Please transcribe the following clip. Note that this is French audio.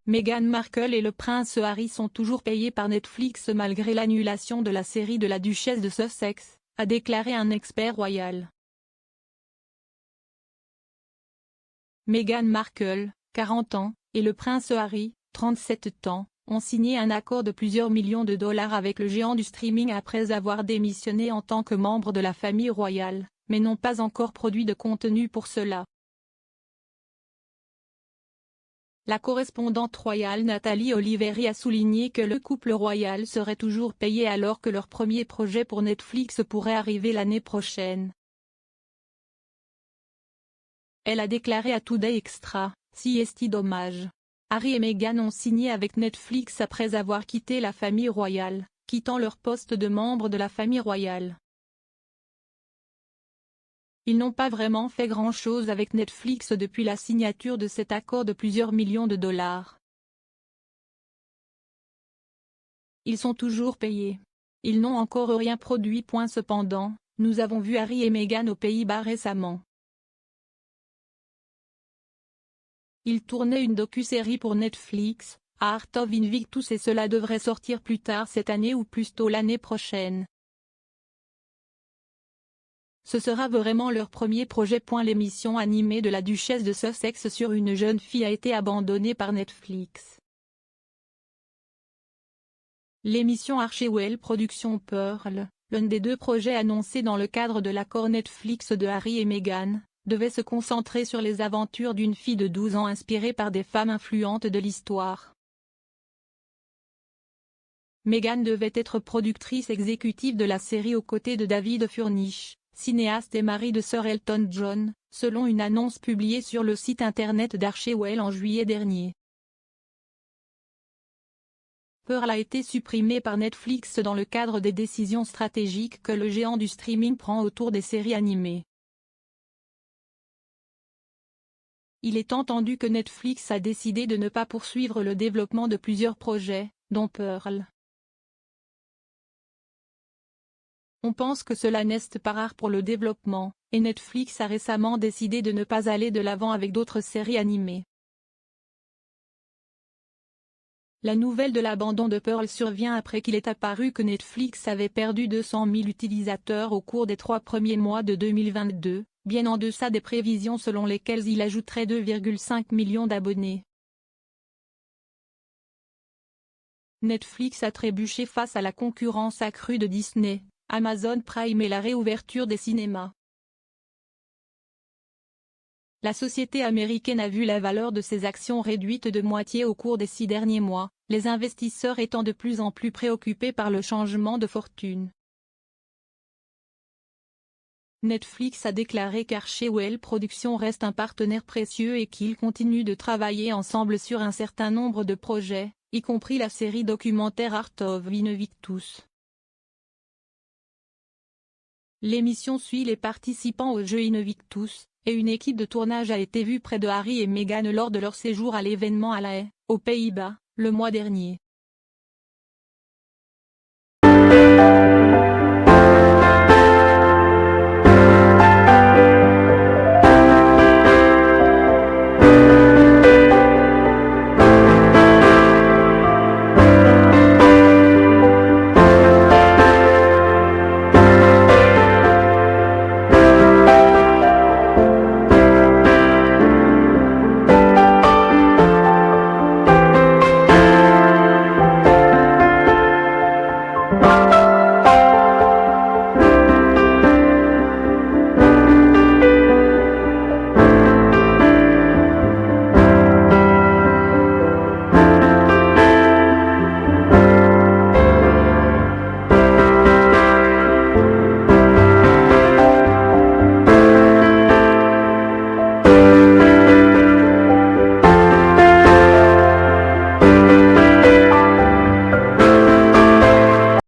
Meghan Markle et le prince Harry sont toujours payés par Netflix malgré l'annulation de la série de la duchesse de Sussex, a déclaré un expert royal. Meghan Markle, 40 ans, et le prince Harry, 37 ans, ont signé un accord de plusieurs millions de dollars avec le géant du streaming après avoir démissionné en tant que membre de la famille royale, mais n'ont pas encore produit de contenu pour cela. La correspondante royale Nathalie Oliveri a souligné que le couple royal serait toujours payé alors que leur premier projet pour Netflix pourrait arriver l'année prochaine. Elle a déclaré à Today Extra, « Si est dommage. Harry et Meghan ont signé avec Netflix après avoir quitté la famille royale, quittant leur poste de membre de la famille royale. Ils n'ont pas vraiment fait grand-chose avec Netflix depuis la signature de cet accord de plusieurs millions de dollars. Ils sont toujours payés. Ils n'ont encore rien produit. Cependant, nous avons vu Harry et Meghan aux Pays-Bas récemment. Ils tournaient une docu-série pour Netflix, Art of Invictus, et cela devrait sortir plus tard cette année ou plus tôt l'année prochaine. Ce sera vraiment leur premier projet. L'émission animée de la duchesse de Sussex sur une jeune fille a été abandonnée par Netflix. L'émission Archewell Productions Pearl, l'un des deux projets annoncés dans le cadre de l'accord Netflix de Harry et Meghan, devait se concentrer sur les aventures d'une fille de 12 ans inspirée par des femmes influentes de l'histoire. Meghan devait être productrice exécutive de la série aux côtés de David Furnish, cinéaste et mari de Sir Elton John, selon une annonce publiée sur le site internet d'Archewell en juillet dernier. Pearl a été supprimée par Netflix dans le cadre des décisions stratégiques que le géant du streaming prend autour des séries animées. Il est entendu que Netflix a décidé de ne pas poursuivre le développement de plusieurs projets, dont Pearl. On pense que cela n'est pas rare pour le développement, et Netflix a récemment décidé de ne pas aller de l'avant avec d'autres séries animées. La nouvelle de l'abandon de Pearl survient après qu'il est apparu que Netflix avait perdu 200 000 utilisateurs au cours des 3 premiers mois de 2022, bien en deçà des prévisions selon lesquelles il ajouterait 2,5 millions d'abonnés. Netflix a trébuché face à la concurrence accrue de Disney, Amazon Prime et la réouverture des cinémas. La société américaine a vu la valeur de ses actions réduite de moitié au cours des 6 derniers mois, les investisseurs étant de plus en plus préoccupés par le changement de fortune. Netflix a déclaré qu'Archewell Productions reste un partenaire précieux et qu'ils continuent de travailler ensemble sur un certain nombre de projets, y compris la série documentaire Art of Invictus. L'émission suit les participants au jeu Invictus, et une équipe de tournage a été vue près de Harry et Meghan lors de leur séjour à l'événement à La Haye, aux Pays-Bas, le mois dernier.